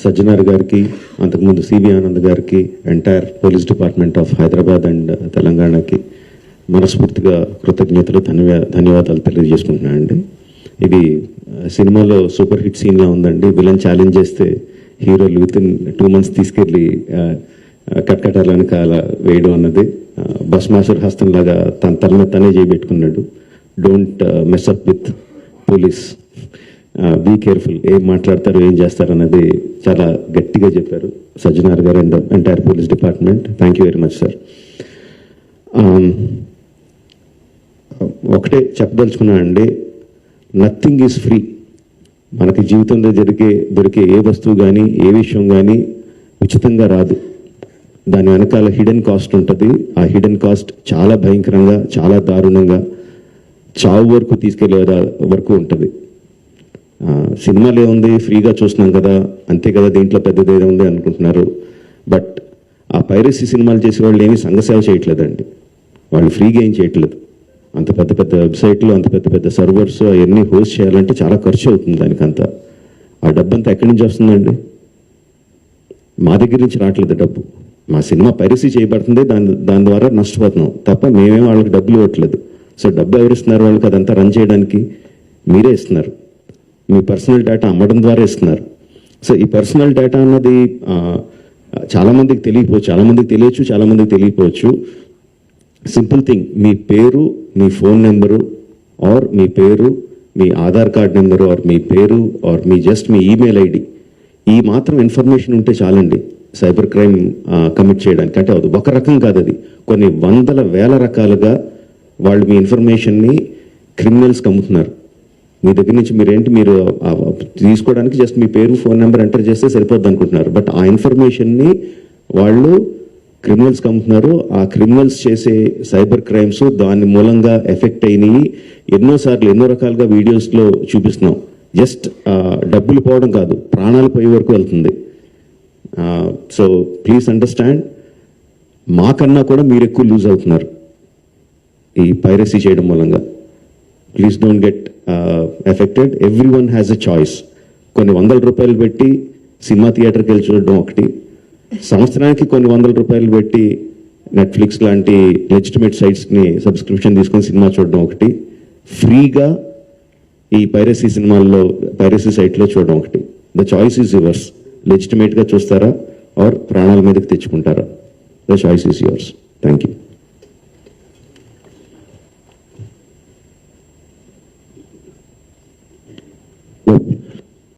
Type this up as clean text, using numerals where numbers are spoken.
సజ్జనార్ గారికి, అంతకుముందు సివి ఆనంద్ గారికి, entire police department of Hyderabad and తెలంగాణకి మనస్ఫూర్తిగా కృతజ్ఞతలు, ధన్యవాదాలు తెలియజేసుకుంటున్నానండి. ఇది సినిమాలో సూపర్ హిట్ సీన్లా ఉందండి. విలన్ ఛాలెంజ్ చేస్తే హీరోలు వితిన్ 2 months తీసుకెళ్ళి కట్కటాల వెనకాల వేయడం అన్నది బస్ మాస్టర్ హస్తంలాగా తన తల మీద తనే చేయబెట్టుకున్నాడు. Don't mess up with police, be careful, ఏం మాట్లాడతారు ఏం చేస్తారు అన్నది చాలా గట్టిగా చెప్పారు సజ్జనార్ గారు and entire police department. Thank you very much sir. ఒకటే చెప్పదలుచుకున్నానండి, నథింగ్ ఈజ్ ఫ్రీ. మనకి జీవితంలో దొరికే ఏ వస్తువు కానీ ఏ విషయం కానీ ఉచితంగా రాదు. దాని వెనకాల హిడెన్ కాస్ట్ ఉంటుంది. ఆ హిడెన్ కాస్ట్ చాలా భయంకరంగా, చాలా దారుణంగా, చావు వరకు తీసుకెళ్లే వరకు ఉంటుంది. సినిమాలు ఏముంది, ఫ్రీగా చూస్తున్నాం కదా, అంతే కదా, దీంట్లో పెద్దదేదో ఉంది అనుకుంటున్నారు. బట్ ఆ పైరసీ సినిమాలు చేసే వాళ్ళు ఏమీ సంఘసేవ చేయట్లేదండి. వాళ్ళు ఫ్రీగా ఏం చేయట్లేదు. అంత పెద్ద పెద్ద వెబ్సైట్లు, అంత పెద్ద పెద్ద సర్వర్స్ అవన్నీ హోస్ట్ చేయాలంటే చాలా ఖర్చు అవుతుంది. దానికంతా ఆ డబ్బు అంతా ఎక్కడి నుంచి వస్తుందండి? మా దగ్గర నుంచి రావట్లేదు డబ్బు. మా సినిమా పైరసీ చేయబడుతుంది, దాని ద్వారా నష్టపోతున్నాం తప్ప మేమేం వాళ్ళకి డబ్బులు ఇవ్వట్లేదు. సో డబ్బు ఎవరు ఇస్తున్నారు వాళ్ళకి? అదంతా రన్ చేయడానికి మీరే ఇస్తున్నారు. మీ పర్సనల్ డేటా అమ్మడం ద్వారా ఇస్తున్నారు. సో ఈ పర్సనల్ డేటా అన్నది చాలామందికి తెలియకపోవచ్చు, చాలామందికి తెలియచ్చు, చాలామందికి తెలియకపోవచ్చు. సింపుల్ థింగ్, మీ పేరు, మీ ఫోన్ నెంబరు, ఆర్ మీ పేరు, మీ ఆధార్ కార్డ్ నెంబరు, ఆర్ మీ పేరు, ఆర్ మీ ఈమెయిల్ ఐడి, ఈ మాత్రం ఇన్ఫర్మేషన్ ఉంటే చాలండి సైబర్ క్రైమ్ కమిట్ చేయడానికి. అంటే అది ఒక రకం కాదు, అది కొన్ని వందల వేల రకాలుగా వాళ్ళు మీ ఇన్ఫర్మేషన్ని క్రిమినల్స్కి అమ్ముతున్నారు. మీ దగ్గర నుంచి మీరు తీసుకోవడానికి జస్ట్ మీ పేరు, ఫోన్ నెంబర్ ఎంటర్ చేస్తే సరిపోద్ది అనుకుంటున్నారు. బట్ ఆ ఇన్ఫర్మేషన్ని వాళ్ళు క్రిమినల్స్కి అమ్ముతున్నారు. ఆ క్రిమినల్స్ చేసే సైబర్ క్రైమ్స్ దాని మూలంగా ఎఫెక్ట్ అయినాయి. ఎన్నోసార్లు ఎన్నో రకాలుగా వీడియోస్లో చూపిస్తున్నాం. జస్ట్ డబ్బులు పోవడం కాదు, ప్రాణాలు పోయే వరకు వెళ్తుంది. సో ప్లీజ్ అండర్స్టాండ్, మాకన్నా కూడా మీరు ఎక్కువ లూజ్ అవుతున్నారు ఈ పైరసీ చేయడం మూలంగా. Please don't get affected. Every one has a choice. కొన్ని ₹100 పెట్టి సినిమా థియేటర్కి వెళ్ళి చూడడం ఒకటి, సంవత్సరానికి కొన్ని ₹100 పెట్టి నెట్ఫ్లిక్స్ లాంటి లెజిటిమేట్ సైట్స్ని సబ్స్క్రిప్షన్ తీసుకొని సినిమా చూడడం ఒకటి, ఫ్రీగా ఈ పైరసీ సైట్లో చూడడం ఒకటి. The choice is yours. లెజిటిమేట్గా చూస్తారా ఆర్ ప్రాణాల మీదకి తెచ్చుకుంటారా? The choice is yours. Thank you.